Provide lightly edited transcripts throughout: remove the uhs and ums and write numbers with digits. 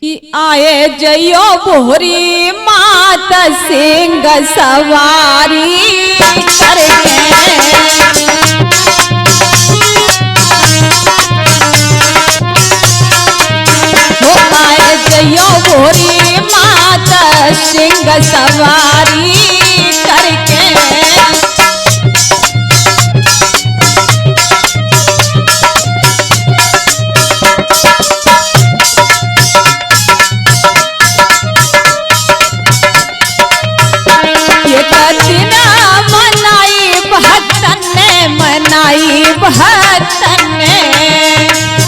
कि आए जयो भोरी मात सिंह सवारी करके हो आए जयो भोरी मात सिंह सवारी करके मनाई भक्तन ने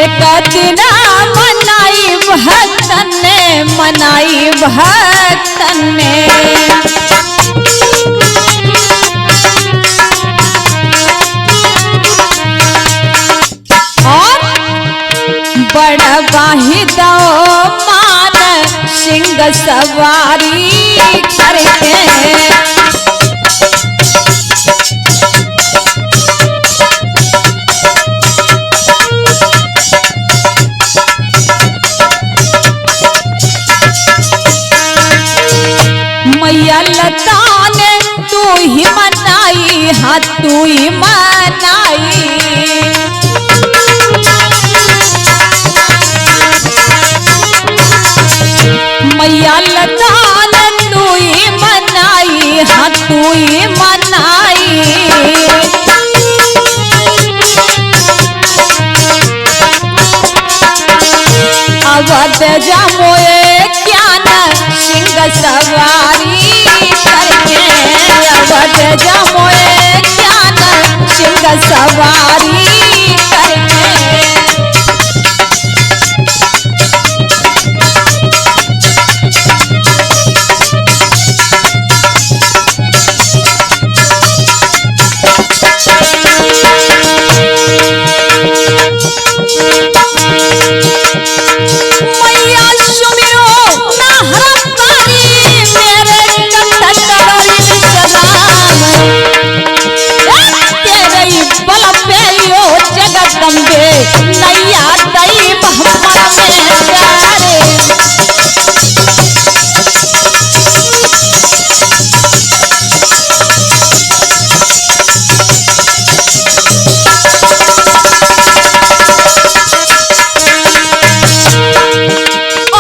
एक दिन मनाई भक्तन ने मनाई भक्तन ने और बड़ा वाहिदा सिंह सवारी करके मैया लता ने तू ही मनाई हाँ तू ही मनाई मैया लता ने तू ही मनाई हाँ तू ही मनाई अवध जामोए ज्ञान सिंह सवारी करके अवध जामोए ज्ञान सिंह सवारी करके नैया दई बहमा में प्यारे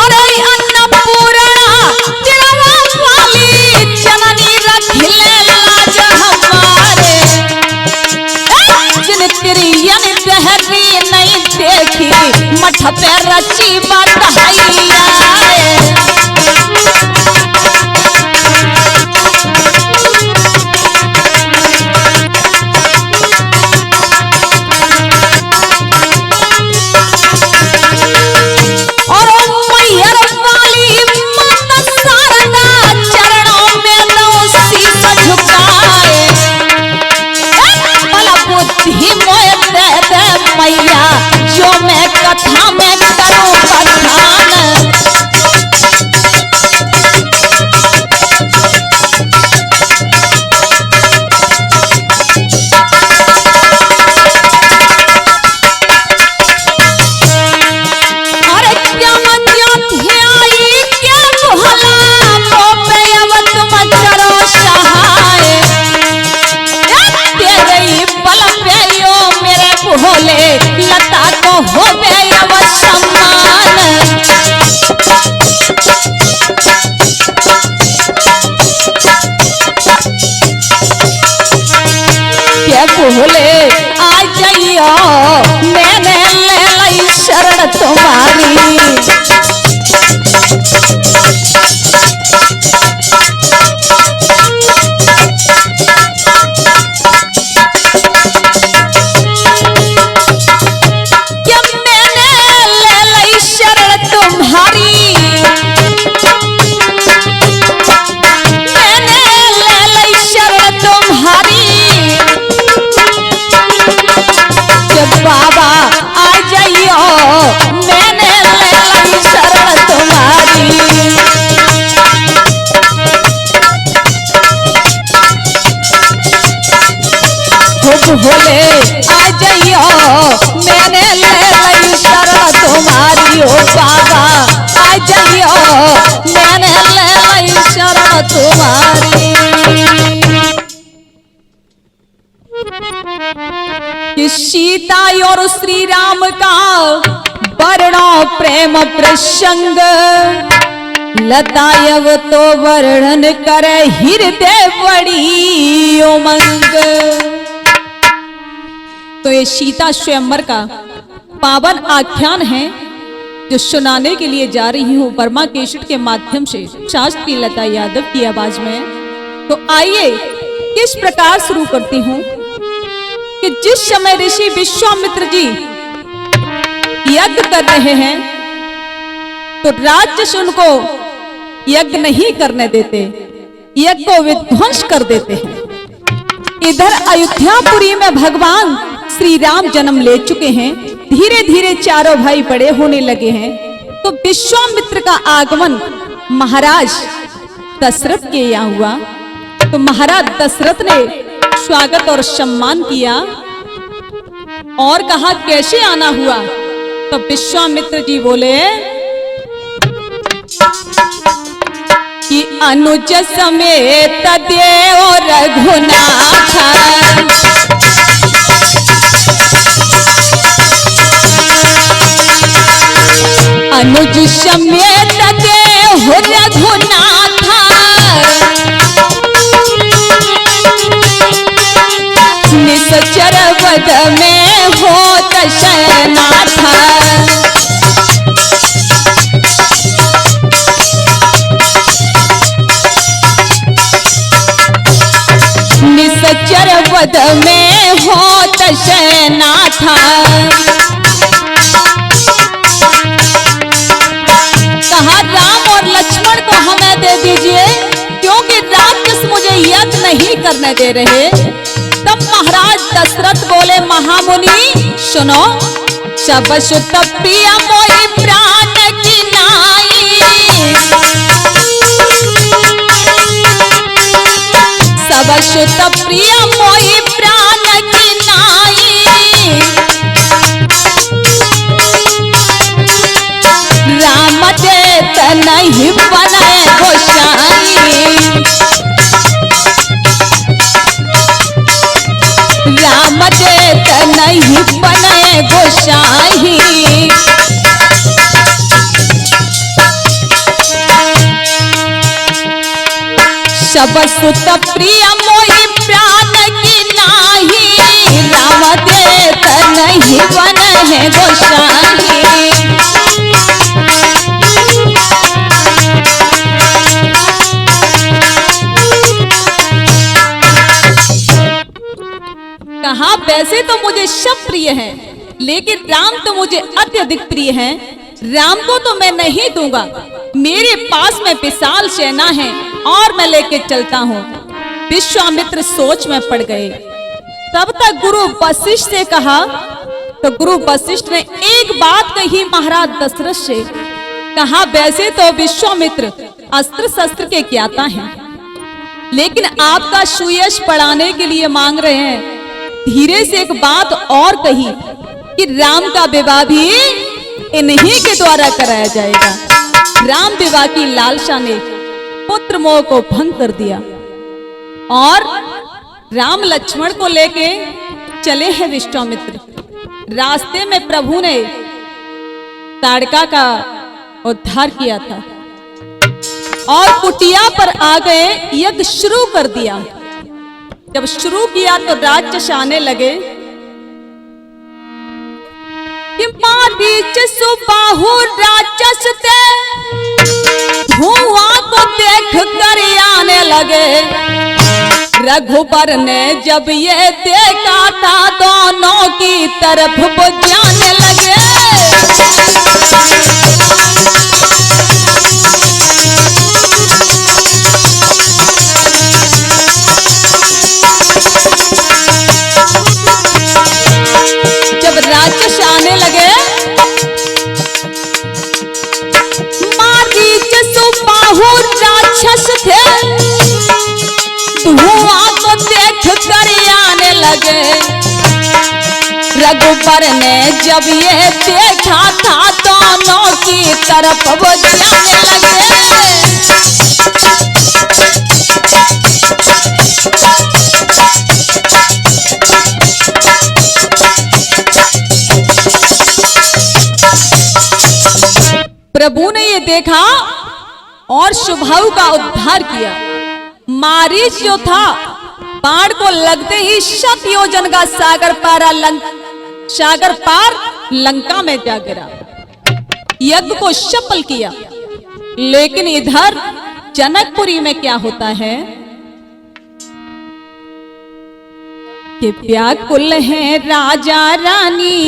और अन्नपूर्णा तिलवा वाली जननी रखिले लाज हमारे जिन तिरियन दहरी नहीं देखी मठ पे रची बधाइया और मैयर वाली माता शारदा चरणों में लो शीश झुकाए भला बुद्धि मोय दे दे मैया जो मैं कथा में करूं बखान अरे क्या मंजो ध्याई क्या भला तो पे अब तुम चरो सहाय तेरे बल पे यो मेरे भोले लता को हो गए अब सम्मान के भोले आ जाइयो मैंने ले ली शरण तुम्हारी बाबा आ जाइयो मैंने ले ली शरण तुम्हारी आ जाइयो मैंने ले लई शरण तुम्हारी ओ बाबा आ जाइयो मैंने ले लई शरण तुम्हारी। कि सीता और श्री राम का वर्णो प्रेम प्रसंग लतायव तो वर्णन करे हृदय बड़ी उमंग। तो ये सीता स्वयंवर का पावन आख्यान है जो सुनाने के लिए जा रही हूँ वर्मा केसट के माध्यम से शास्त्र की लता यादव की आवाज में। तो आइए किस प्रकार शुरू करती हूँ कि जिस समय ऋषि विश्वामित्र जी यज्ञ कर रहे हैं तो राक्षस उनको यज्ञ नहीं करने देते, यज्ञ को विध्वंस कर देते हैं। इधर अयोध्यापुरी में भगवान श्री राम जन्म ले चुके हैं, धीरे धीरे चारों भाई बड़े होने लगे हैं। तो विश्वामित्र का आगमन महाराज दशरथ के यहाँ हुआ। तो महाराज दशरथ ने स्वागत और सम्मान किया और कहा कैसे आना हुआ। तो विश्वामित्र जी बोले कि अनुज समेत देव रघुनाथ अनुज समेत देव रघुनाथ निश्चर वद में हो दशनाथ निश्चर वद में हो दशनाथ। कहा राम और लक्ष्मण को हमें दे दीजिए क्योंकि राक्षस मुझे यज्ञ नहीं करने दे रहे। तब महाराज दशरथ बोले महामुनि सुनो सब सुत प्रिय मोहि प्राण की नाई सब सुत प्रिय मोहि प्राण की नाई राम देत नहीं बने गोसाई राम देत नहीं बने गोसाई। सब सुत प्रिय मोहि प्राण की नाही राम देत नहीं बने गोसाई। कहा वैसे तो मुझे सब प्रिय है लेकिन राम तो मुझे अत्यधिक प्रिय है। राम को तो मैं नहीं दूंगा, मेरे पास में विशाल सेना है और मैं लेके चलता हूँ। विश्वामित्र सोच में पड़ गए। तब तक गुरु वशिष्ठ से कहा तो गुरु वशिष्ठ ने एक बात कही महाराज दशरथ से। कहा वैसे तो विश्वामित्र अस्त्र शस्त्र के ज्ञाता हैं लेकिन आपका सुयश पढ़ाने के लिए मांग रहे हैं। धीरे से एक बात और कही कि राम का विवाह भी इन्हीं के द्वारा कराया जाएगा। राम विवाह की लालसा ने पुत्र मोह को भंग कर दिया और राम लक्ष्मण को लेके चले हैं विश्वामित्र। रास्ते में प्रभु ने ताड़का का उद्धार किया था और कुटिया पर आ गए, यज्ञ शुरू कर दिया। जब शुरू किया तो राक्षस आने लगे कि मारीच सुबाहु राक्षस थे धुआं को देख कर आने लगे। रघुबर ने जब ये देखा था दोनों की तरफ वो जाने लगे। जब राक्षस आने लगे मारीच सुबाहु राक्षस थे धुआं को देख कर आने लगे। रघुबर ने जब ये देखा था दोनों की तरफ वो जाने लगे। प्रभु ने ये देखा और शुभाऊ का उद्धार किया। मारीच जो था बाण को लगते ही 7 योजन का सागर पार लंका में जा गिरा। यज्ञ को सफल किया। लेकिन इधर जनकपुरी में क्या होता है कि व्याकुल है राजा रानी,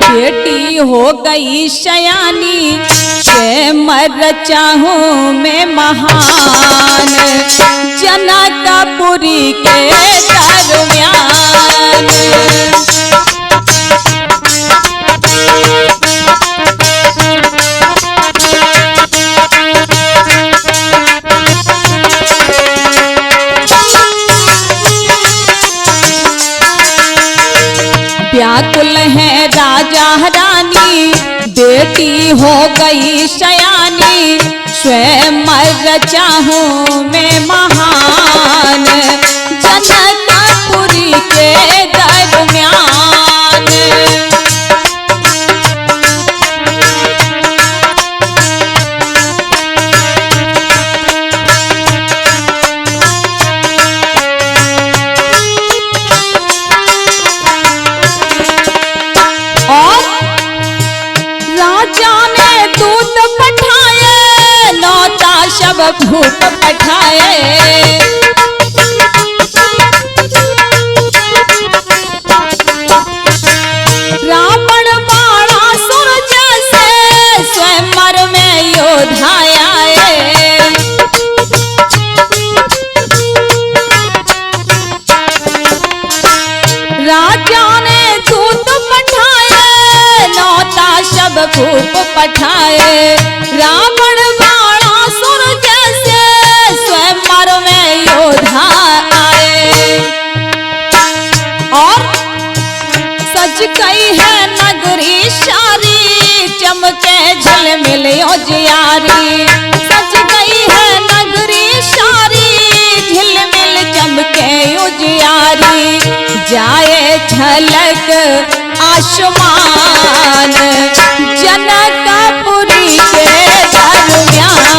बेटी हो गई शयानी, के मर चाहूं मैं महान, जनकपुरी के दरमियान। व्याकुल है राजा रानी, बेटी हो गई शयानी, स्वयं मर चाहूं मैं महान, जनकपुरी के दरमियान। शब भूप पठाए, रावण बाणासुर जैसे स्वयंवर में योद्धा आए। राजा ने दूत पठाए, नौता शब भूप पठाए, रावण बाणासुर जैसे स्वयंवर में योद्धा आए। और सज गई है नगरी सारी, चमके झिलमिल उजियारी, सज गई है नगरी सारी, झिलमिल चमके उजियारी, जाए झलक आसमान, जनकपुरी के दरमियान।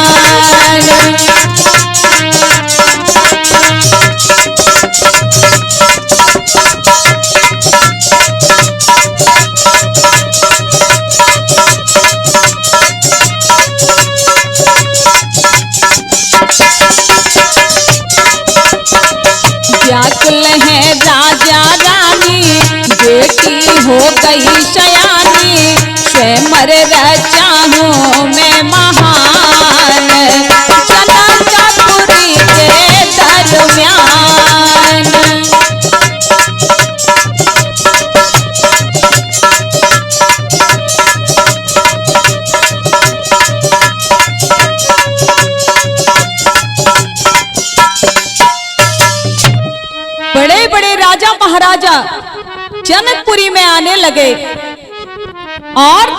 व्याकुल है राजा रानी, बेटी हो गई शयानी, स्वयं मर चाहूं मैं महान, जनकपुरी के दरमियान। बड़े बड़े राजा महाराजा जनकपुरी में आने लगे और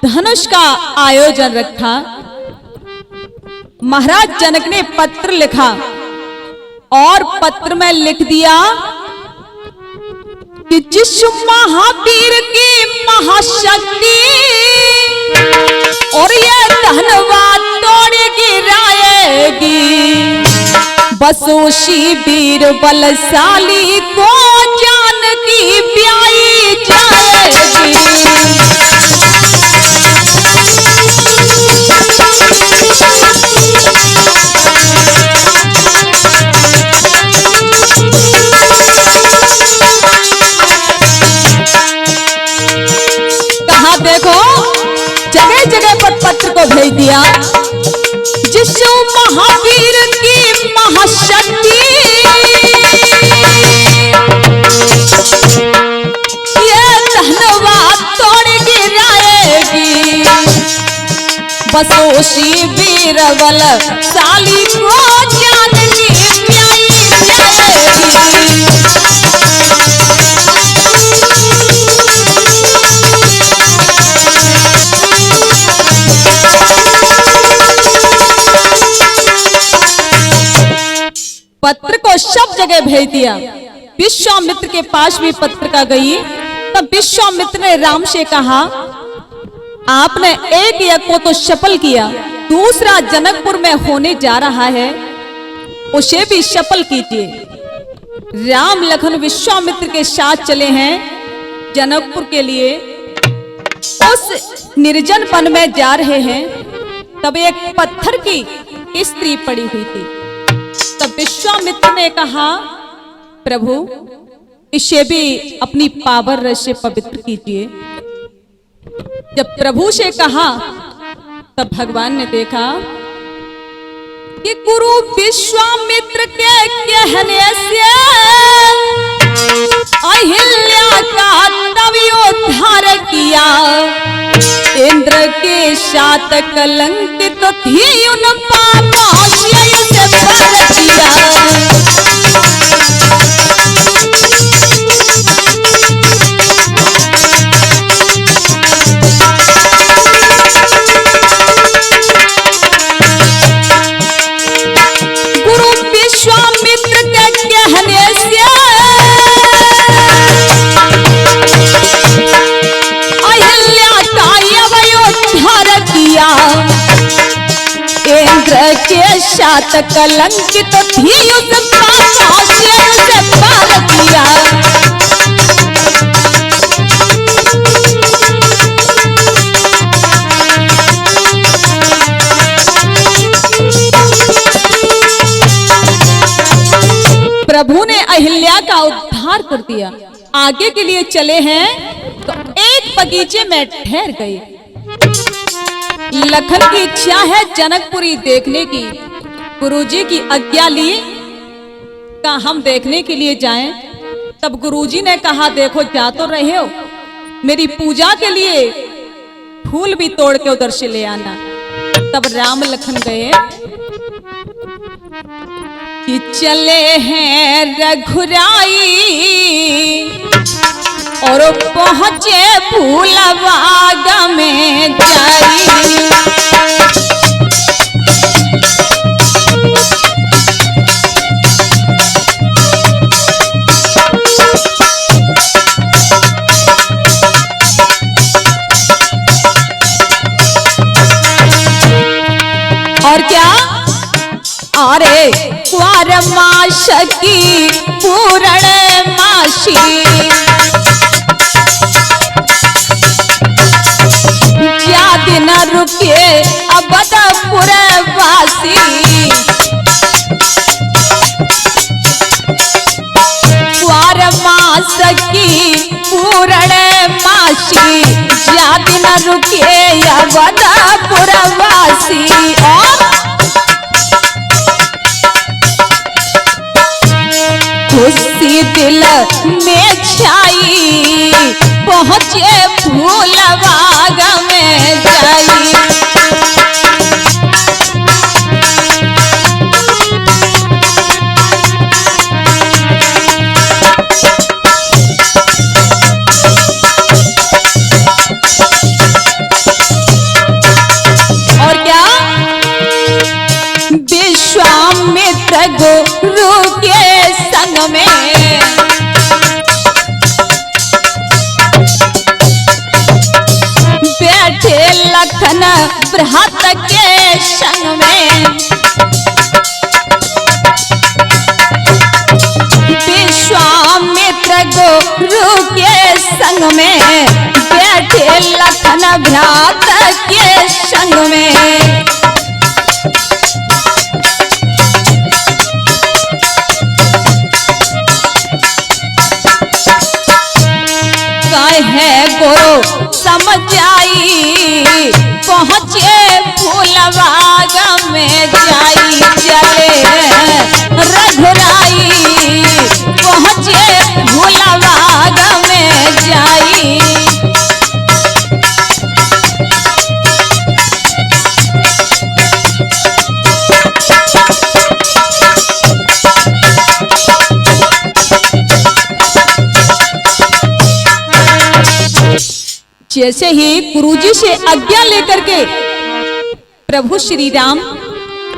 धनुष का आयोजन रखा। महाराज जनक ने पत्र लिखा और पत्र में लिख दिया कि जिस महावीर की महाशक्ति और ये धनवाद तोड़ गिराएगी, बस उसी वीर बलशाली को जानकी ब्याई जाएगी। कहा देखो, जगह जगह पर पत्र को भेज दिया, जिस महावीर की महाशक्ति ये धनवाद तोड़ गिराएगी, बस उसी वीर बलशाली को जानकी ब्याई जाएगी। भेज दिया। विश्वामित्र के पास भी पत्रिका गई। तब विश्वामित्र ने राम से कहा, आपने एक यज्ञ को तो सफल किया, दूसरा जनकपुर में होने जा रहा है, उसे भी सफल कीजिए। राम लखन विश्वामित्र के साथ चले हैं जनकपुर के लिए। उस निर्जन वन में जा रहे हैं, तब एक पत्थर की स्त्री पड़ी हुई थी। तब विश्वामित्र ने कहा, प्रभु इसे भी अपनी पावर रस से पवित्र कीजिए। जब प्रभु से कहा, तब भगवान ने देखा कि गुरु विश्वामित्र के कहने से अहिल्या का तवियोद्धार किया। इंद्र के साथ कलंकित थी उन पापों से पार किया। के साथ कलंकित थी उस पापों से पार किया। प्रभु ने अहिल्या का उद्धार कर दिया। आगे के लिए चले हैं तो एक बगीचे में ठहर गए। लखन की इच्छा है जनकपुरी देखने की। गुरुजी की आज्ञा ली का हम देखने के लिए जाएं। तब गुरुजी ने कहा, देखो जा तो रहे हो, मेरी पूजा के लिए फूल भी तोड़ के उधर से ले आना। तब राम लखन गए कि चले हैं रघुराई और पहुंचे फूलबाग में जाई। और क्या, अरे क्वार मास की पूर्ण मासी, दिन रुके अवधपुर वासी। क्वार मास की पूर्ण मासी, दिन रुके अवधपुर वासी। और खुशी दिल में छाई, पहुंचे फूलबाग में जाई। और क्या, विश्वामित्र गुरु के संग में बैठे लखन बृहत के संग में। विश्वामित्र गुरु के संग में बैठे लखन बृहत के संग में। है गुरु समझ आई, पहुंचे फूलबाग में जाई। चले रघुराई, पहुंचे फूलबाग में जाई। जैसे ही गुरुजी से आज्ञा लेकर के प्रभु श्री राम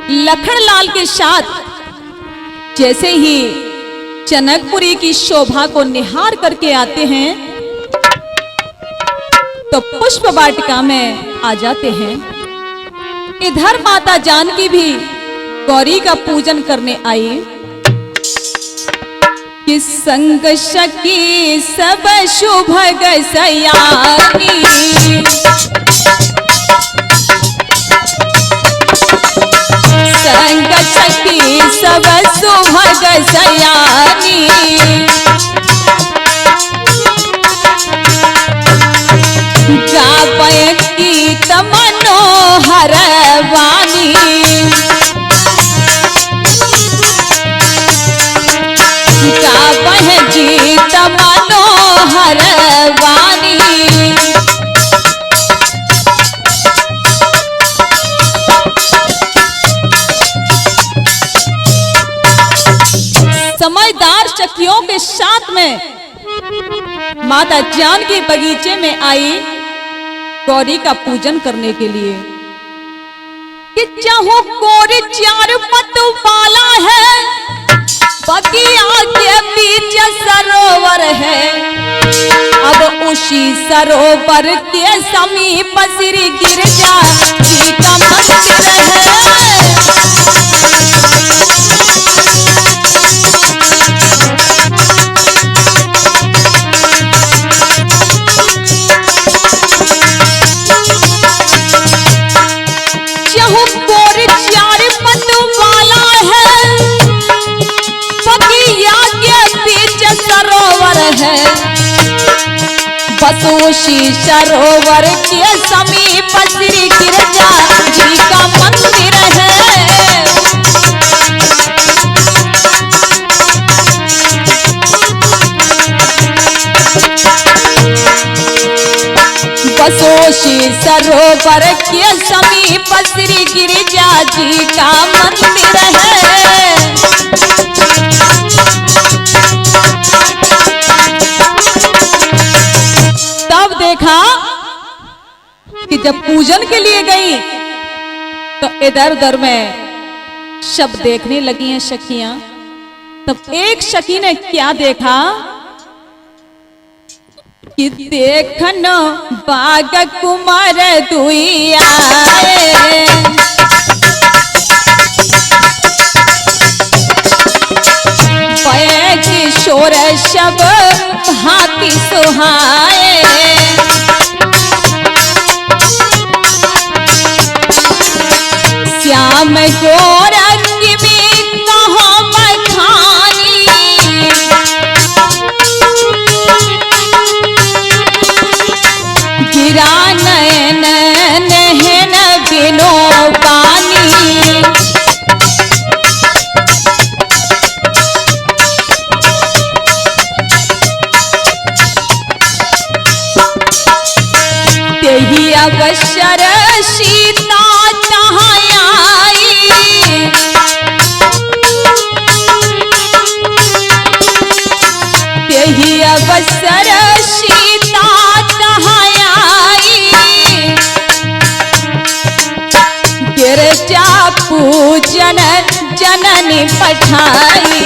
लखनलाल के साथ जैसे ही जनकपुरी की शोभा को निहार करके आते हैं तो पुष्प वाटिका में आ जाते हैं। इधर माता जानकी भी गौरी का पूजन करने आई कि संग सखी सब शुभ सयानी, संग सखी सब शुभ सयानी, गावे गीत मनोहर वाणी, गावे गीत मनोहर वाणी। समझदार सखियों के साथ में माता जानकी बगीचे में आई गौरी का पूजन करने के लिए कि चाहो गौरी चार पत वाला है, बगिया के बीच सरोवर है, अब उसी सरोवर के समीप श्री गिरजा जी का मंदिर है। है बसोशी सरोवर के समीप श्री गिरजा जी का मंदिर है। बसोशी सरोवर के समीप श्री गिरजा जी का मंदिर है। तब देखा कि जब पूजन के लिए गई तो इधर उधर में सब देखने लगी हैं सखियां। तब एक सखी ने क्या देखा कि देखनो बाग कुमार दुइया किशोर शब हाथी सुहाए, श्याम गोरखी में कहो बखानी, गिरा नयन नहन बिनो पानी, अवसर सीता आई, यही अवसर सीता आई, गिरजा पूजन जननी पठाई,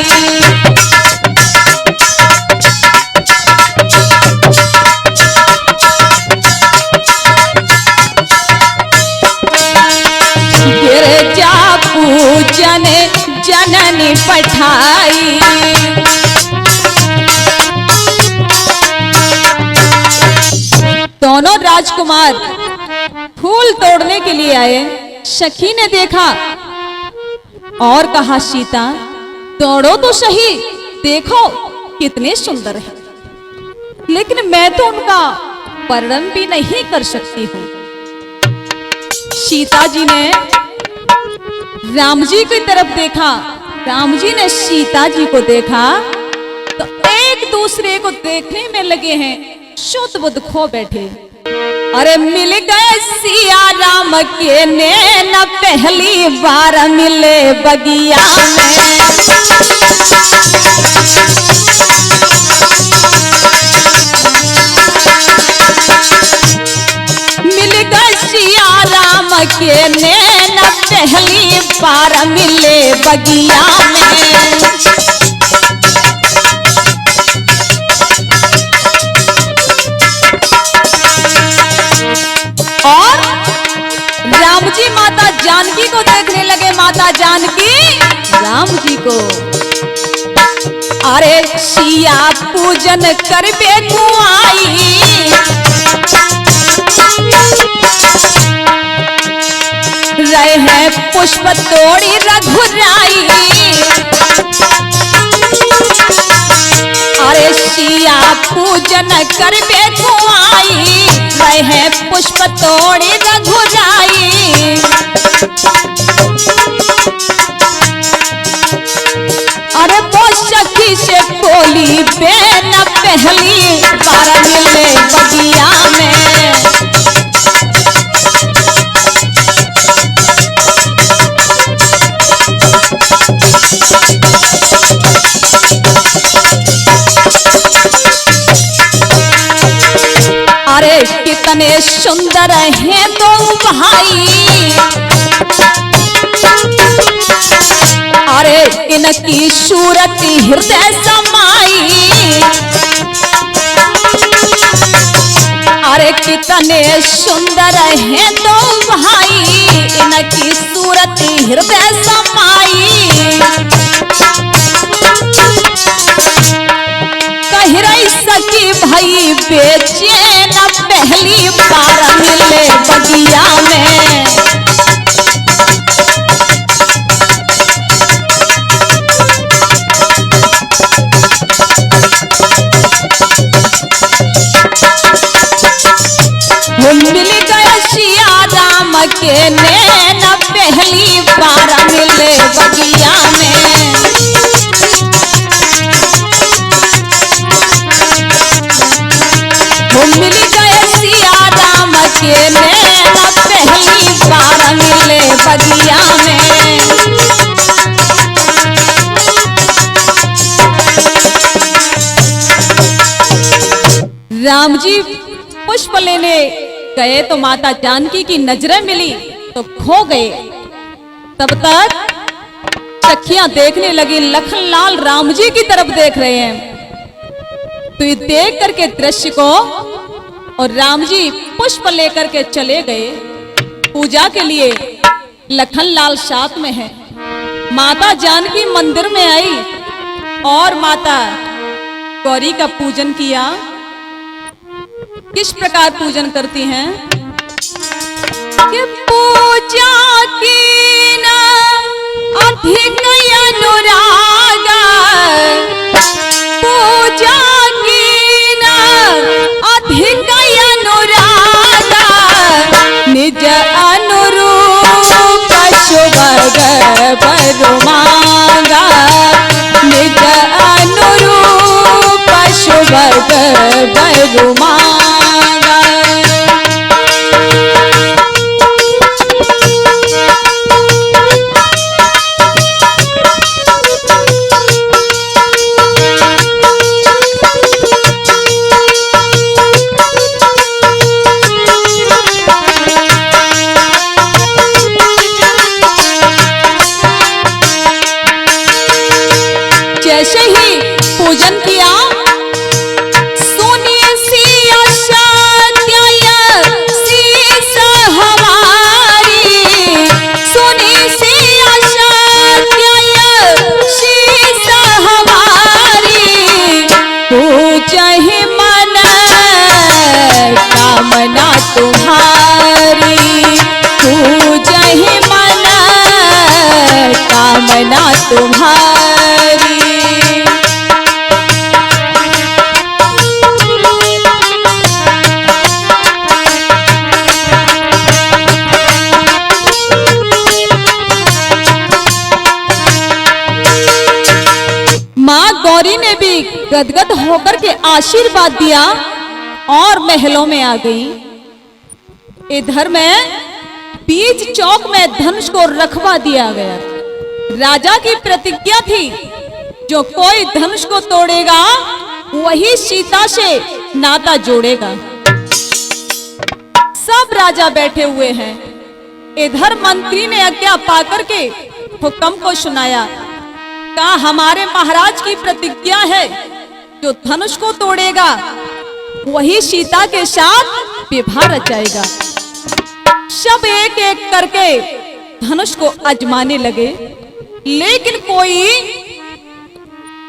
पूजन जननी पठाई। दोनों राजकुमार फूल तोड़ने के लिए आए। सखी ने देखा और कहा सीता तोड़ो तो सही, देखो कितने सुंदर है, लेकिन मैं तो उनका वर्णन भी नहीं कर सकती हूँ। सीता जी ने राम जी की तरफ देखा, राम जी ने सीता जी को देखा तो एक दूसरे को देखने में लगे हैं, शुद्ध बुद्ध खो बैठे। अरे मिल गए सिया राम के नैन, पहली बार मिले बगिया में, मिल गए सिया राम के नैन, पहली बार मिले बगिया में, जानकी को देखने लगे, माता जानकी राम जी को। अरे सिया पूजन करबे कुआई, रहे हैं पुष्प तोड़ी रघुराई। अरे सिया पूजन करबे कुआई, रहे हैं पुष्प तोड़ी रघुराई। अरे वो सखी से बोली बेन पहली बार मिले बगिया में। अरे कितने सुंदर हैं दो भाई, अरे इनकी सूरत हृदय समाई। अरे कितने सुंदर हैं दो भाई, इनकी सूरत हृदय समाई। कह रही सकी भाई बेचैन पहली बार मिले बगिया में। मिल गए सिया राम के नैन पहली बार मिले बगिया में। मिल गए सिया राम के नैन पहली बार मिले बगिया में। राम जी पुष्प लेने गए तो माता जानकी की नजरें मिली तो खो गए। तब तक सखियां देखने लगी, लखनलाल राम जी की तरफ देख रहे हैं। तो ये देख करके दृश्य को, और राम जी पुष्प लेकर के चले गए पूजा के लिए। लखनलाल साथ में है। माता जानकी मंदिर में आई और माता गौरी का पूजन किया। किस प्रकार पूजन करती हैं कि पूजा की ना अधिक अनुराग, पूजा की ना अधिक अनुराग, निज अनुरूप सुभग वर मांगा, निज अनुरूप सुभग वर मांगा। जैसे ही पूजन किया, सुनी सिया सत्य शीस हमारी, सुनी सिया सत्य शीस हमारी, पूजहि मन कामना तुम्हारी, पूजहि मन कामना तुम्हारी। माँ गौरी ने भी गदगद होकर के आशीर्वाद दिया और महलों में आ गई। इधर में बीच चौक में धनुष को रखवा दिया गया। राजा की प्रतिज्ञा थी, जो कोई धनुष को तोड़ेगा वही सीता से नाता जोड़ेगा। सब राजा बैठे हुए हैं। इधर मंत्री ने आज्ञा पाकर के हुक्म को सुनाया, कहा हमारे महाराज की प्रतिज्ञा है, जो धनुष को तोड़ेगा वही सीता के साथ विवाह रचाएगा। सब एक एक करके धनुष को आजमाने लगे, लेकिन कोई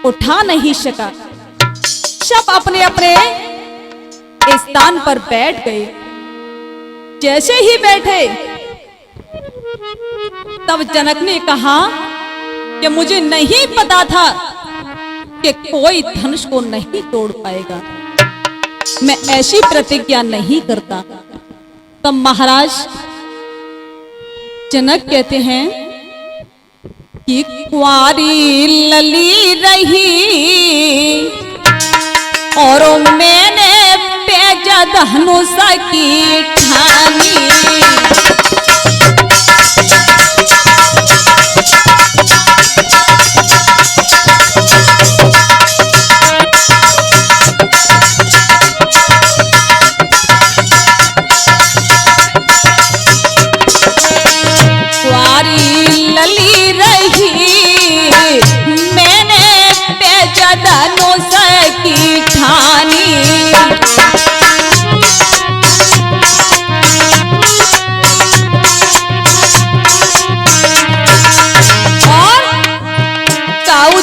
उठा नहीं सका। सब अपने अपने स्थान पर बैठ गए। जैसे ही बैठे तब जनक ने कहा कि मुझे नहीं पता था कि कोई धनुष को नहीं तोड़ पाएगा, मैं ऐसी प्रतिज्ञा नहीं करता। तब महाराज जनक कहते हैं कि कुंवारी लली रही और मैंने पेजा धनुष की ठानी।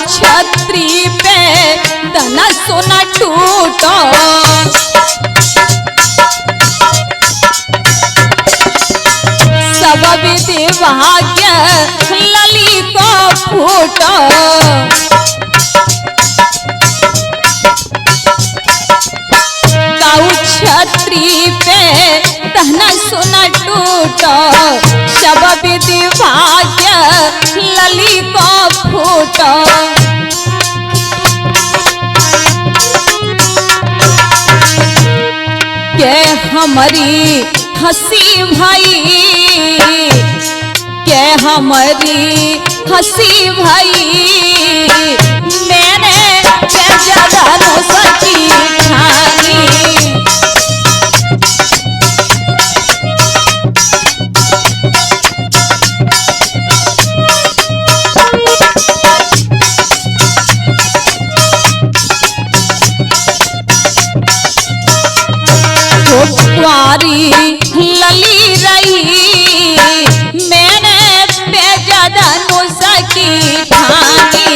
छत्री पे धनुष न टूटो, सब विधि भाग्य लली को फूटो। काऊ छत्री पे धनुष न टूटो, सब विधि भाग्य लली को फूटो। के हमारी हंसी भाई, के हमारी हंसी भाई, मैंने पेजा धनुष की ठानी। कुंवारी लली रही, मैंने पेजा धनुष की ठानी।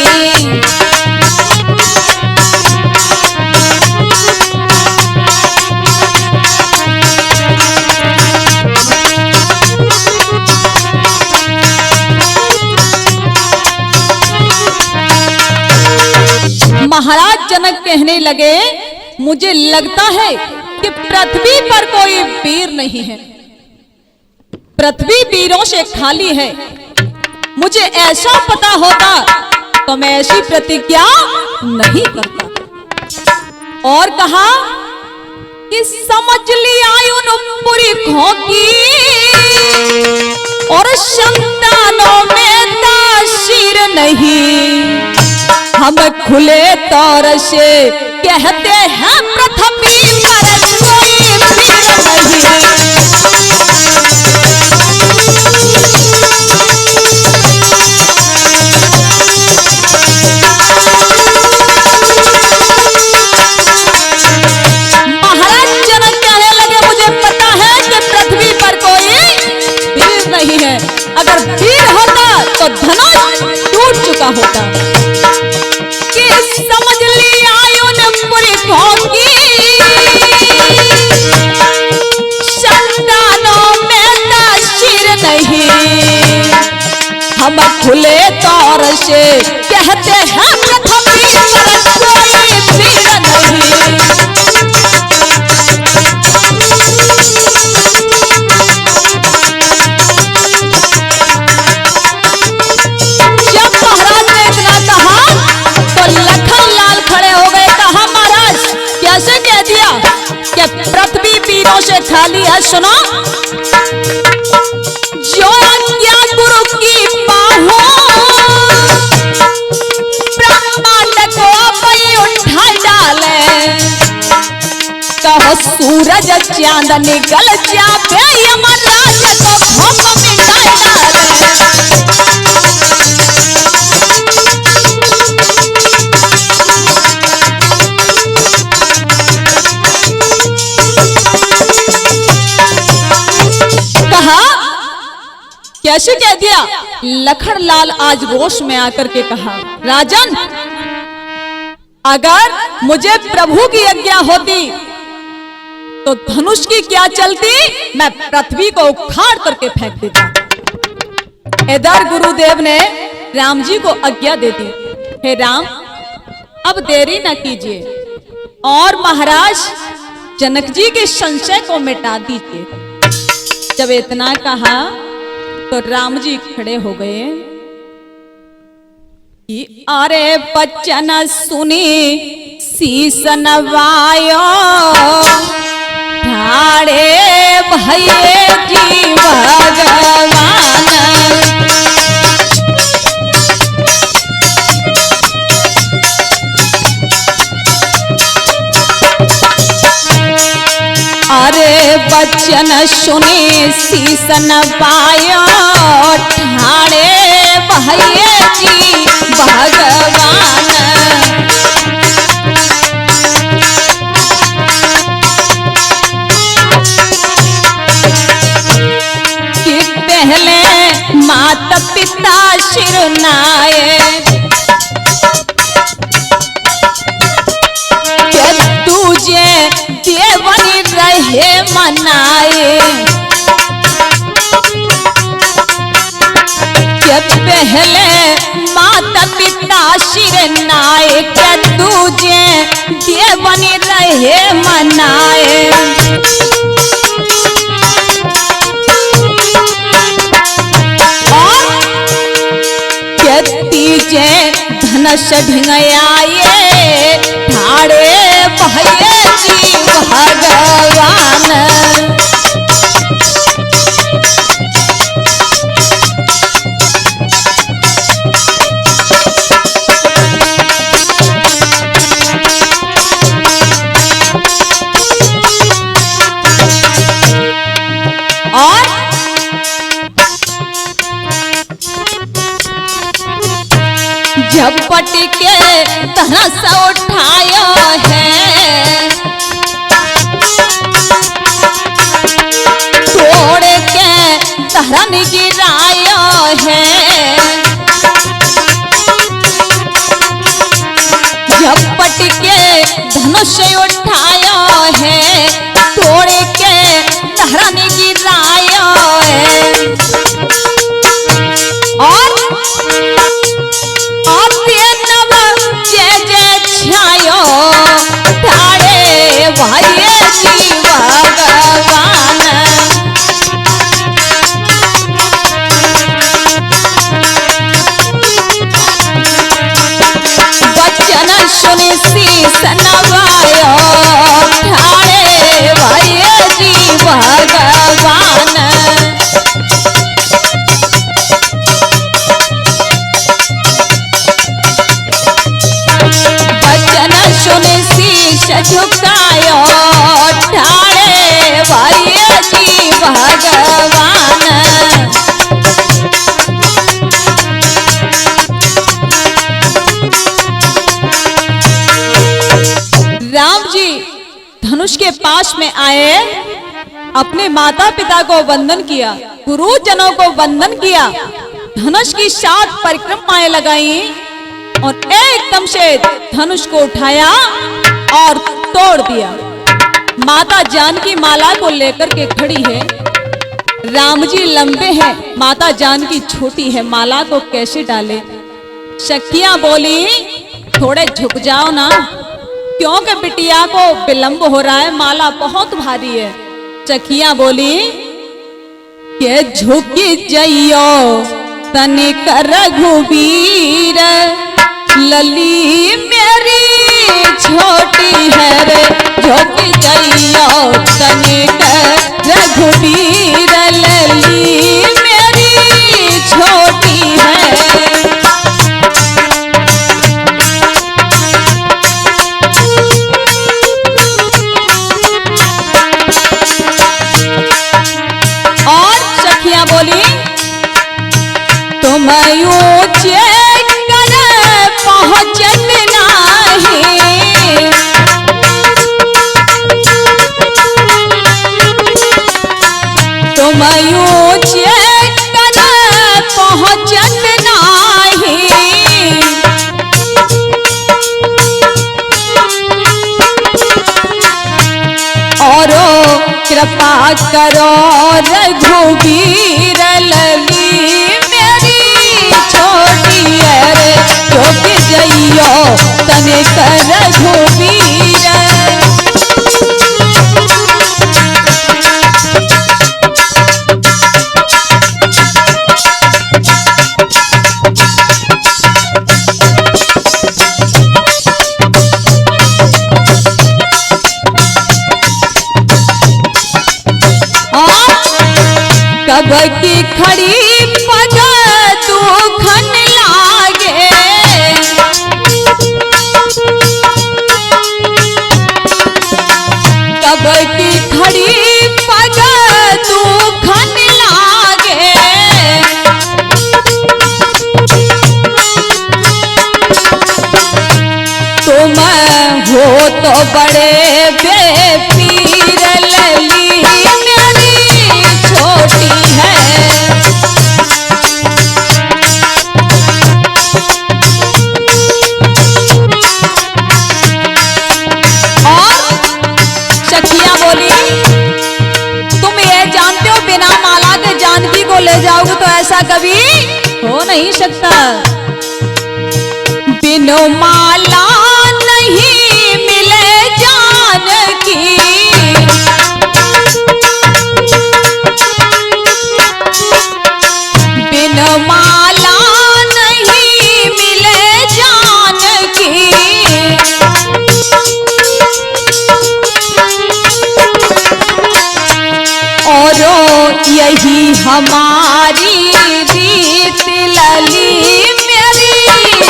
महाराज जनक कहने लगे, मुझे लगता है कि पृथ्वी पर कोई वीर नहीं है, पृथ्वी वीरों से खाली है। मुझे ऐसा पता होता तो मैं ऐसी प्रतिज्ञा नहीं करता। और कहा कि समझ लिया पूरी खोकी और संतानों में तासीर नहीं, हम खुले तौर से कहते हैं पृथ्वी पर कोई वीर नहीं। महाराज जनक कहने लगे, मुझे पता है कि पृथ्वी पर कोई वीर नहीं है। अगर वीर होता तो धनुष टूट चुका होता। समझ लिया पूरी भोगी, संतानों में तासीर नहीं, हम खुले तौर से कहते हैं पृथ्वी पर कोई वीर नहीं। जब महाराज ने इतना कहा तो लखन लाल खड़े हो गए। कहा महाराज कैसे कह दिया कि पृथ्वी वीरों से खाली है? सुनो, जो आज्ञा गुरु की पाहो, ब्रह्मांड को अपनी उठा डाले। कहो सूरज चांद निकल जावे, यमराज को भूख मिटा डाले। कैसे कह दिया? लखनलाल आज रोष में आकर के कहा, राजन, अगर मुझे प्रभु की आज्ञा होती तो धनुष की क्या चलती, मैं पृथ्वी को उखाड़ करके फेंक देता। इधर गुरुदेव ने राम जी को आज्ञा दे दी, हे राम, अब देरी न कीजिए और महाराज जनक जी के संशय को मिटा दीजिए। जब इतना कहा तो राम जी खड़े हो गए कि अरे बच्चन सुनी शीस नवायो, ठाड़े भये जी भगवान। अरे बच्चन सुने शीस नवायो, ठाड़े भये जी भगवान। कि पहले माता पिता शिरनाए, के तुझे देवनी रहे मनाए। के पहले माता पिता शिरनाए, के तुझे देवनी रहे मनाए। और के तीजे धनुष ढिंगाए, ठाड़े भये जी भगवान। और झपट के धनुष उठाया है, तोड़ के धरन गिराया है। झपट के धनुष उठाया है, तोड़ के धरन गिराया है। और जय जय छायो, ठाड़े भये जी भगवान। बच्चन सुनि शीस नवायो, ठाड़े भये जी भगवान। सुने शीश झुकायो, ठाड़े भये जी भगवान। राम जी धनुष के पास में आए, अपने माता पिता को वंदन किया, गुरुजनों को वंदन किया, धनुष की 7 परिक्रमाएं लगाई और एकदम से धनुष को उठाया और तोड़ दिया। माता जानकी माला को लेकर के खड़ी है, राम जी लंबे हैं, माता जानकी छोटी है, माला को कैसे डाले? सखियां बोली, थोड़े झुक जाओ ना, क्योंकि बिटिया को विलंब हो रहा है, माला बहुत भारी है। सखियां बोली के झुकी जइयो तनिक रघुवीर, लली मेरी छोटी है रे, झुक जइयो तनिक रघुवीर, लली मेरी छोटी है। और सखियां बोली, तुम ऊंचे पहुंचत नाही, तुम ऊंचे कृपा करो रघुवीर लली मेरी छोटी रे झुक जइयो तनिक रघुवीर। कब की खड़ी पग दुखन लागे, कब की खड़ी पग दुखन लागे, तुम हो तो बड़े बेपीर लली मेरी छोटी है। और सखिया बोली तुम ये जानते हो बिना माला के जानकी को ले जाओगे तो ऐसा कभी हो नहीं सकता। बिनु माला नहीं मिले जानकी, बिन माला नहीं मिले जानकी, और यही हमारी रीत लली मेरी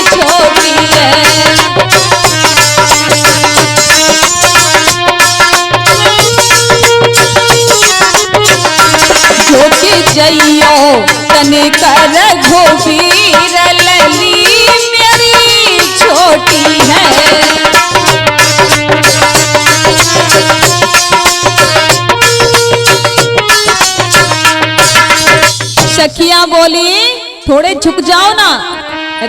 छोटी है। झुक जइयो तनिक रघुवीर लली मेरी छोटी है। सखिया बोली थोड़े झुक जाओ ना।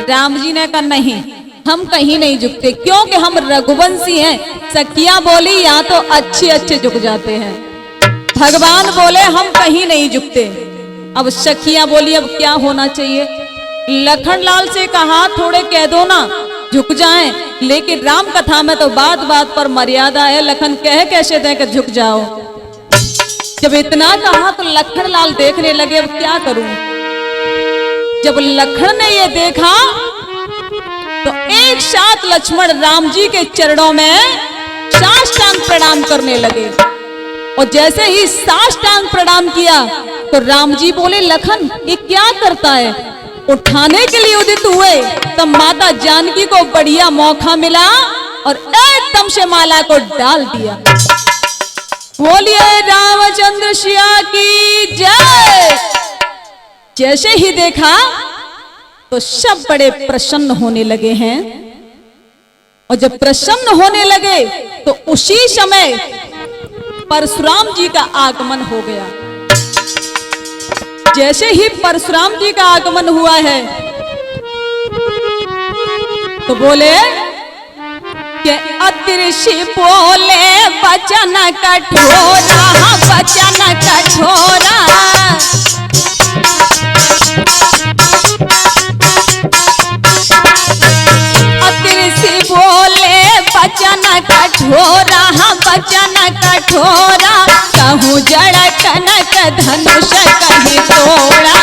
राम जी ने कहा नहीं हम कहीं नहीं झुकते क्योंकि हम रघुवंशी हैं। सखिया बोली यहाँ तो अच्छे अच्छे झुक जाते हैं। भगवान बोले हम कहीं नहीं झुकते। अब सखिया बोली अब क्या होना चाहिए। लखनलाल से कहा थोड़े कह दो ना झुक जाएं, लेकिन राम कथा में तो बात बात पर मर्यादा है। लखन कह कैसे दे कि झुक जाओ। जब इतना कहा तो लखनलाल देखने लगे अब क्या करूं। जब लखन ने ये देखा तो एक साथ लक्ष्मण राम जी के चरणों में साष्टांग प्रणाम करने लगे। और जैसे ही साष्टांग प्रणाम किया तो राम जी बोले लखन ये क्या करता है। उठाने के लिए उदित हुए तब माता जानकी को बढ़िया मौका मिला और एकदम से माला को डाल दिया। बोलिए रामचंद्र सिया की जय। जैसे ही देखा तो सब बड़े प्रसन्न होने लगे हैं। और जब प्रसन्न होने लगे तो उसी समय परशुराम जी का आगमन हो गया। जैसे ही परशुराम जी का आगमन हुआ है तो बोले कि अतिऋषि बोले वचन कठोरा, वचन कठोरा। अतिऋषि बोले वचन कठोरा, वचन कठोरा। कहूँ जड़ कनक धनुष कहीं तोड़ा।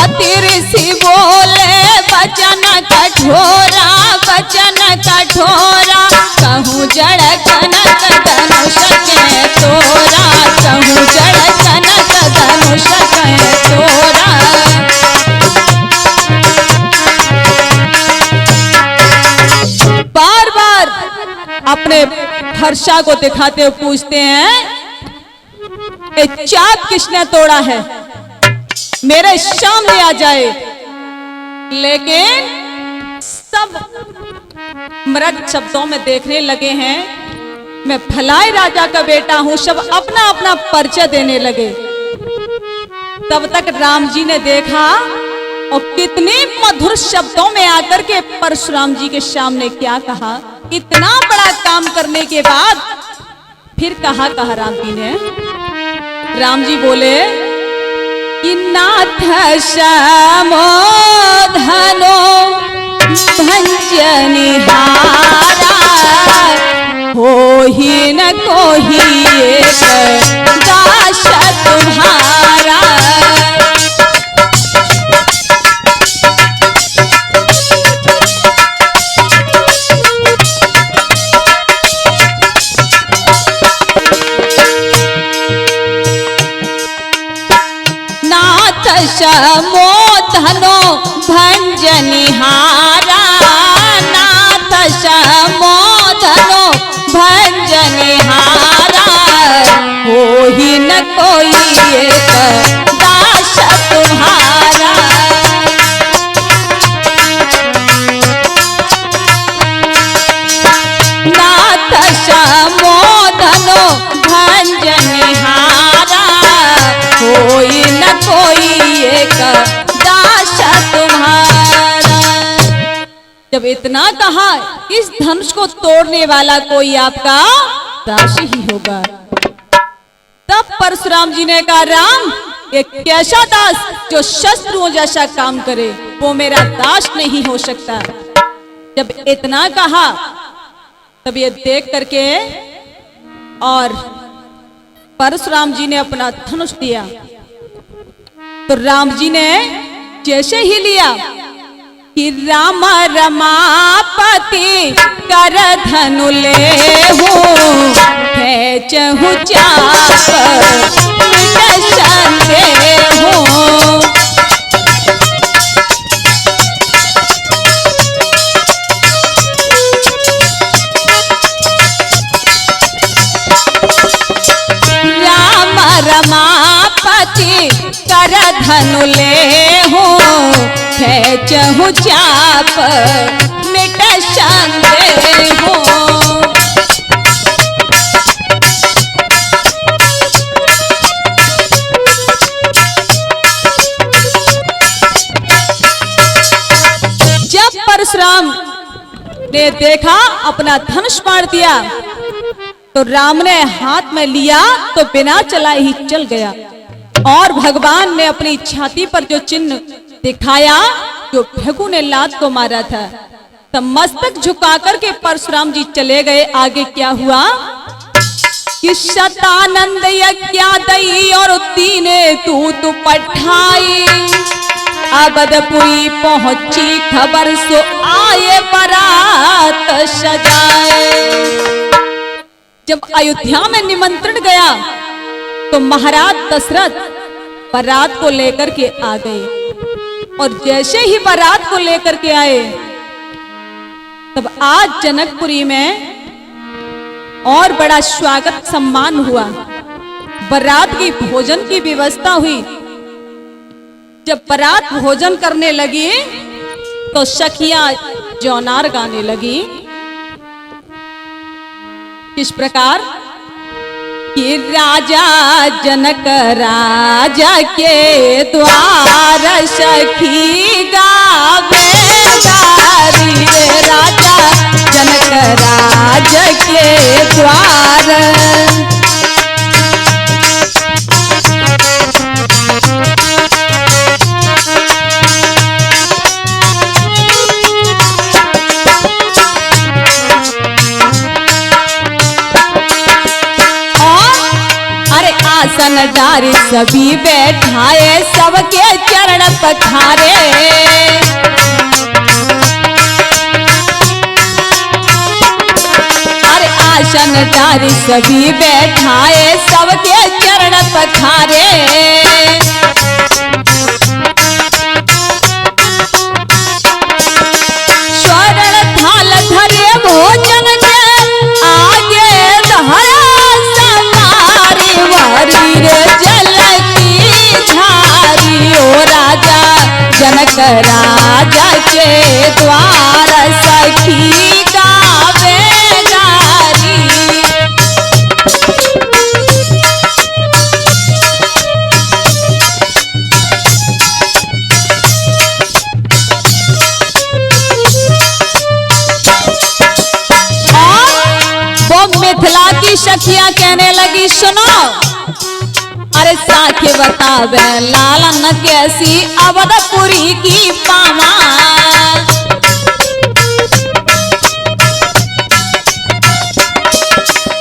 अतिऋषि बोले वचन कठोरा, वचन कठोरा। कहूँ जड़ कनक धनुष के तोड़ा, कहूँ जड़ कनक धनुष के तोड़ा। बार बार अपने हर्षा को दिखाते हुए पूछते हैं ये चाप किसने तोड़ा है, मेरे सामने आ जाए। लेकिन सब मृत शब्दों में देखने लगे हैं मैं भलाई राजा का बेटा हूं। सब अपना अपना परिचय देने लगे। तब तक राम जी ने देखा और कितने मधुर शब्दों में आकर के परशुराम जी के सामने क्या कहा। इतना बड़ा काम करने के बाद फिर कहा राम जी ने। राम जी बोले कि नाथ श्यामो धनो भंजनिहारा हो ही न कोई एक दास तुम्हारा। नाथ श्यामो धनो भंजनिहारा, नाथ श्यामो धनो भंजनिहारा हो ही न कोई एक दास तुम्हारा। नाथ श्यामो धनो भंजनिहारा हो ही न कोई एक दास तुम्हारा। जब इतना कहा, इस धनुष को तोड़ने वाला कोई आपका दास ही होगा। तब परशुराम जी ने कहा, राम एक कैसा दास जो शस्त्रों जैसा काम करे, वो मेरा दास नहीं हो सकता। जब इतना कहा तब ये देख करके और परशुराम जी ने अपना धनुष दिया। तो राम जी ने जैसे ही लिया कि राम रमापति कर धनु ले चहु चाप हो। राम रमापति कर धनु ले चहु चाप मिट संदेह हो। जब परशुराम ने देखा अपना धनुष मार दिया तो राम ने हाथ में लिया तो बिना चलाए ही चल गया। और भगवान ने अपनी छाती पर जो चिन्ह दिखाया, जो भृगु ने लात को मारा था, तब मस्तक झुकाकर के परशुराम जी चले गए। आगे क्या हुआ कि शतानंद यज्ञादई और तीने तू पठाई, अबदपुरी पहुंची खबर सो आए बारात सजाए। जब अयोध्या में निमंत्रण गया तो महाराज दशरथ बारात को लेकर के आ गए। और जैसे ही बारात को लेकर के आए तब आज जनकपुरी में और बड़ा स्वागत सम्मान हुआ। बारात की भोजन की व्यवस्था हुई। जब बारात भोजन करने लगी तो सखियां जौनार गाने लगी। किस प्रकार कि राजा जनक राजा के द्वार सखी गावे गारी, राजा जनक राजा के द्वार। आसन डारी सभी बैठाए, सबके चरण पखारे। अरे आसन डारी सभी बैठाए, सबके चरण पखारे। स्वर्ण थाल धरे भोजन के आगे धरा वारी रे जल की झारी। ओ राजा जनक राजा के द्वार सखी गावे गारी। की सखियां कहने लगी सुनो, अरे साखी बतावे लालन कैसी अवधपुरी की पामा।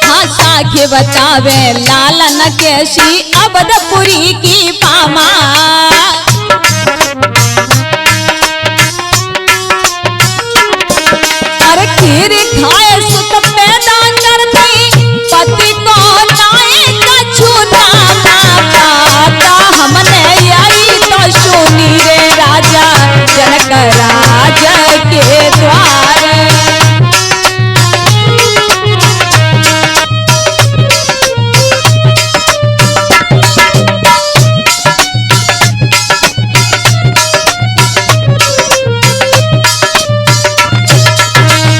हाँ साखी बतावे लालन कैसी अवधपुरी की पामा। अरे खीर खाए सुख पैदा करती पति को लाए कछु नामा। पाता हमने यही तो सुनी रे राजा जनक राजा के द्वार।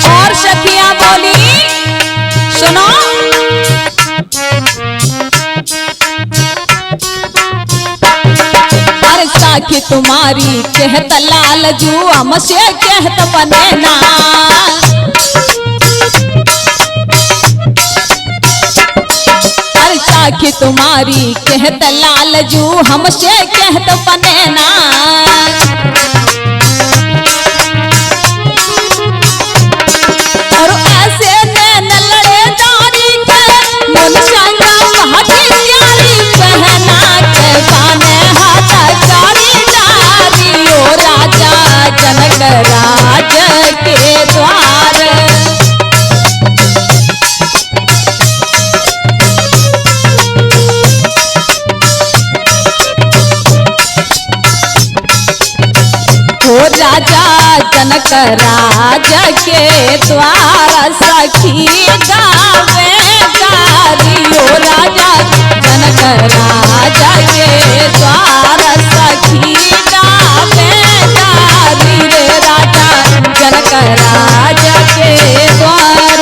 और सखियां बोली सुनो, अरे साखी तुम्हारी कहत लाल जू हमसे कहत बनेना। अरे साखी तुम्हारी कहत लाल जू हमसे कहत बनेना। और ऐसे नैन लड़े दारी के मन संगा महकी प्यारी पहना के बाने हाथ कारी डारी। ओ राजा जनक राज के द्वार। ओ राजा जनक राजा के द्वार सखी गावे गारी। ओ राजा जनक राजा के द्वार सखी गावे गारी रे राजा जनक राजा के द्वार।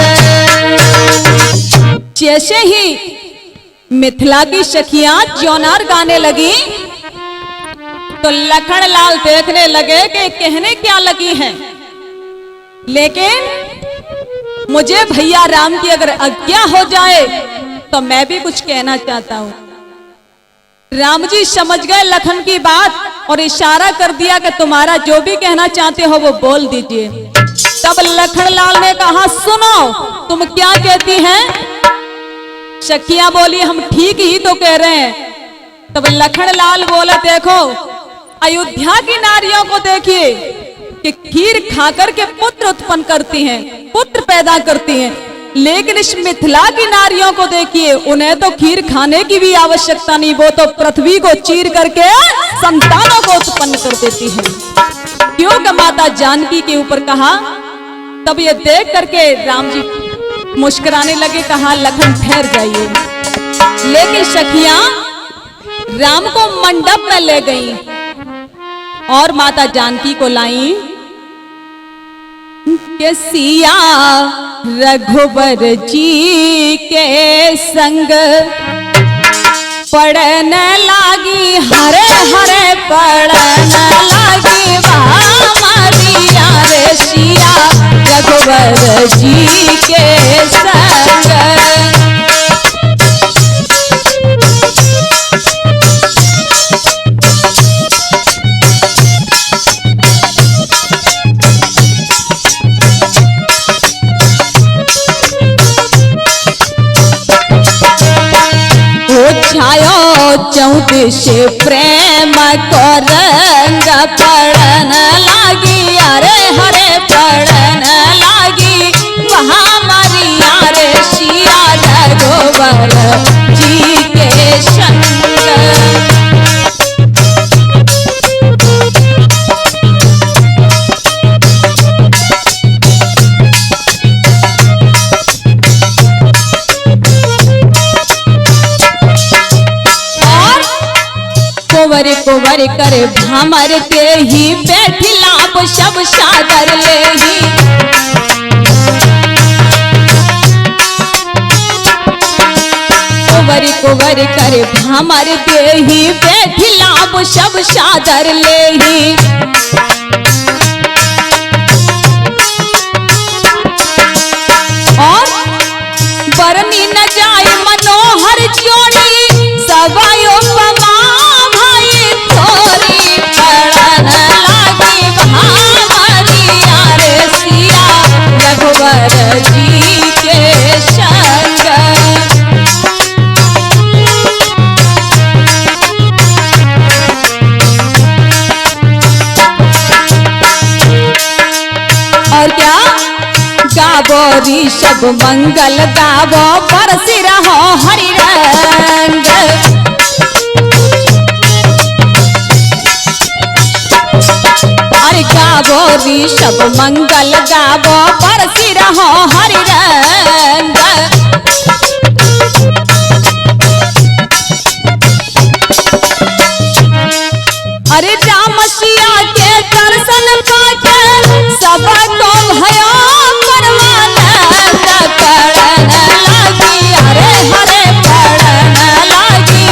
जैसे ही मिथिला की सखियां जौनार गाने लगी तो लखन लाल देखने लगे कि कहने क्या लगी हैं, लेकिन मुझे भैया राम की अगर आज्ञा हो जाए तो मैं भी कुछ कहना चाहता हूं। राम जी समझ गए लखन की बात और इशारा कर दिया कि तुम्हारा जो भी कहना चाहते हो वो बोल दीजिए। तब लखन लाल ने कहा सुनो तुम क्या कहती हैं। सखियां बोली हम ठीक ही तो कह रहे हैं। तब लखन लाल बोला देखो अयोध्या की नारियों को देखिए कि खीर खाकर के पुत्र उत्पन्न करती हैं, पुत्र पैदा करती हैं, लेकिन इस मिथिला की नारियों को देखिए उन्हें तो खीर खाने की भी आवश्यकता नहीं, वो तो पृथ्वी को चीर करके संतानों को उत्पन्न कर देती है। क्यों माता जानकी के ऊपर कहा। तब ये देख करके राम जी मुस्कुराने लगे, कहा लखन ठहर जाइए। लेकिन सखियां राम को मंडप में ले गई और माता जानकी को लाई के सिया रघुबर जी के संग पढ़ने लागी हरे हरे पढ़ने लागी मारिया रे सिया रघुबर जी के संग। चौदिश प्रेम को रंग पड़न लागी अरे हरे पड़न लागी वहाँ मरिया रे सिया रघुवर जी के संग। कुंवर कर भमर के ही बैठिलाप सब सादर ले ही। कुंवर कर भमर के ही बैठिलाप सब सादर ले ही। और बरनी न जा और क्या गावो ऋषभ मंगल गावो बरसी रहो हरि रंग। अरे गावो ऋषभ मंगल गावो बरसी रहो हरि रंग। अरे राम सिया के दर्शन पाके सबको भयो परमानंद पड़न लागी। अरे हरे पड़न लागी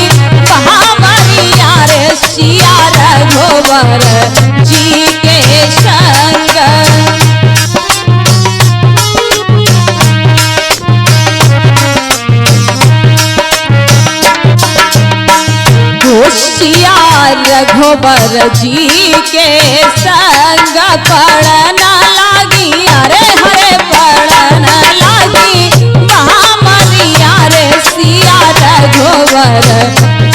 महामारिया रे सिया रघुवर जी के संग। सिया रघुबर जी के संग पड़ना लागी। अरे हरे पड़ना लागी महामारिया रे सिया रघुबर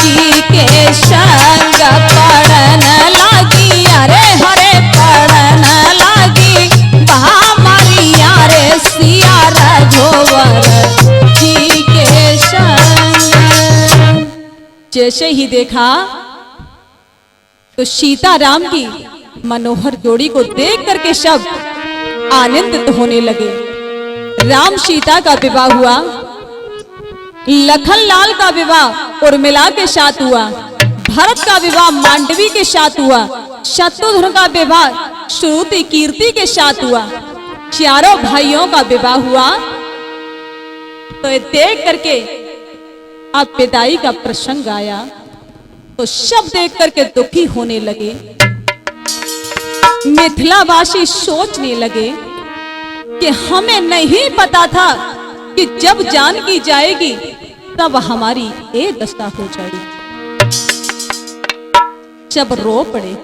जी के संग पड़ना लागी। अरे हरे पड़ना लागी महामारिया रे सिया रघुबर जी के संग। जैसे ही देखा तो सीता राम की मनोहर जोड़ी को देख करके सब आनंदित होने लगे। राम सीता का विवाह हुआ, लखनलाल का विवाह उर्मिला के साथ हुआ, भरत का विवाह मांडवी के साथ हुआ, शत्रुघ्न का विवाह श्रुति कीर्ति के साथ हुआ, चारों भाइयों का विवाह हुआ। तो ये देख करके अब विदाई का प्रसंग आया तो सब देख करके दुखी होने लगे। मिथिलावासी सोचने लगे कि हमें नहीं पता था कि जब जानकी जाएगी तब हमारी ये दशा हो जाएगी। जब रो पड़े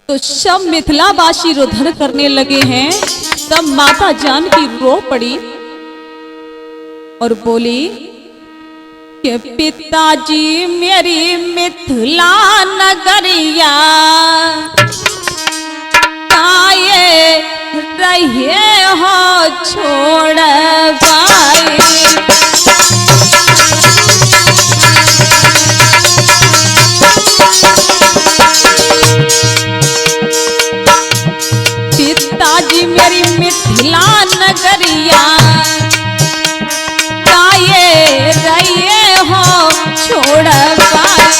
तो सब मिथिलावासी रुधिर करने लगे हैं। तब माता जानकी रो पड़ी और बोली कि पिताजी मेरी मिथिला नगरिया काये रहे हो छोड़ पाए। पिताजी मेरी मिथिला नगरिया काये रहे हो छोड़ पाए।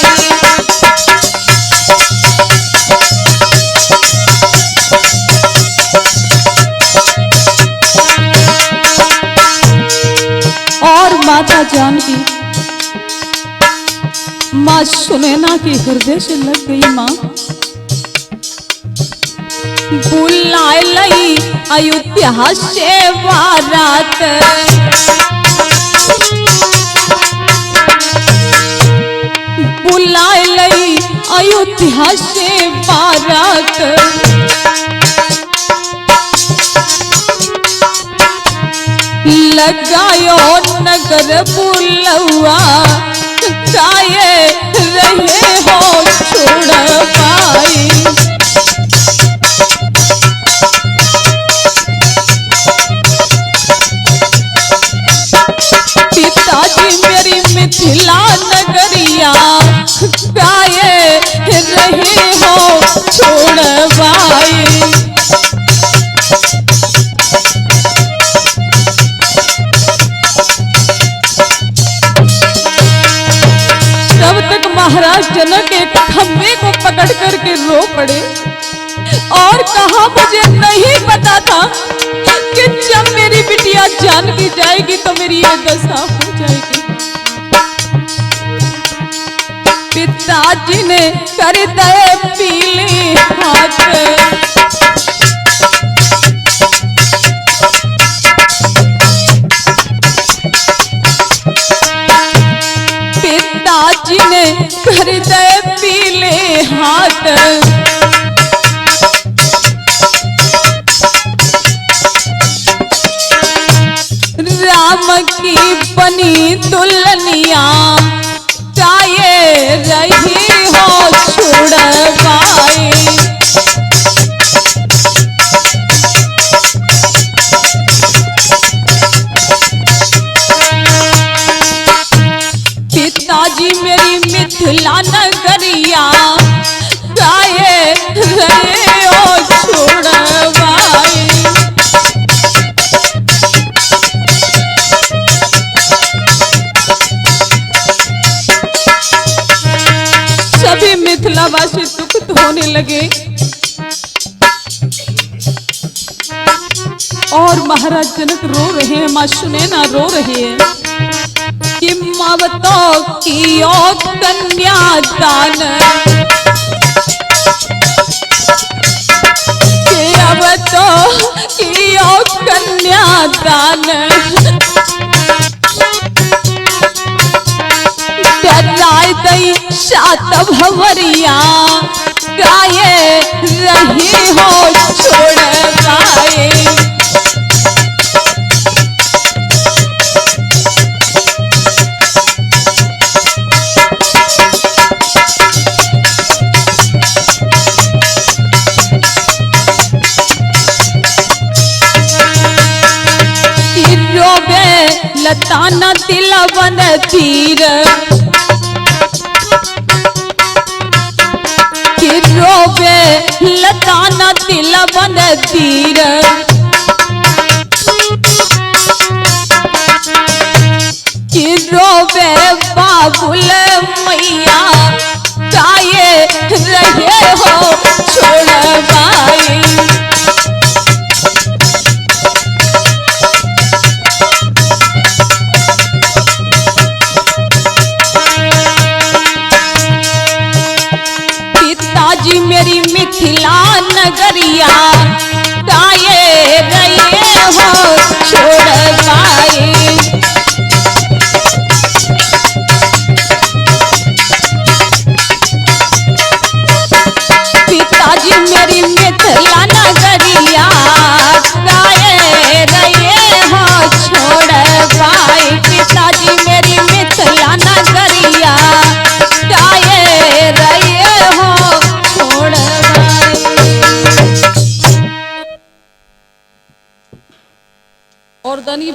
और माता जानकी माँ सुनैना के हृदय से लग गई। माँ बुलाए लई अयोध्या से बारात, बुलाए लई अयोध्या से बारात। लगायो नगर बुलवा काये रहे हो छोड़ पाई। पिताजी मेरी मिथिला नगरिया काये रहे हो छोड़ पाई। तब तक महाराज जनक एक खम्भे को पकड़ करके रो पड़े और कहा मुझे नहीं पता था कि जब मेरी बिटिया जानकी जाएगी तो मेरी ये दशा हो जाएगी। पिताजी ने कर दे पीले हाथ, पिताजी ने कर दे पीले हाथ। राम की बनी दुल्हनिया काये रही हो छोड़ पाए। लगे और महाराज जनक रो रहे हैं, मां सुनैना रो रही है कि मावतो की कन्यादान, अब तो की कन्यादान, डराय दई सात भवरिया गाये रही हो छोड़ गाये। लताना तिलवन तीर कि रोवे लताना तिलवन तीर, कि रोवे बाबुल मैया गाये रहे हो छोड़ बाई। पिताजी मेरी मिथिला नगरिया गाये रहे हो छोड़ गाये। पिताजी मेरी मिथिला नगरिया गाये रहे हो छोड़ गाये। पिताजी मेरी मिथिला नगरिया गाये रहे हो छोड़ गाये। और दनी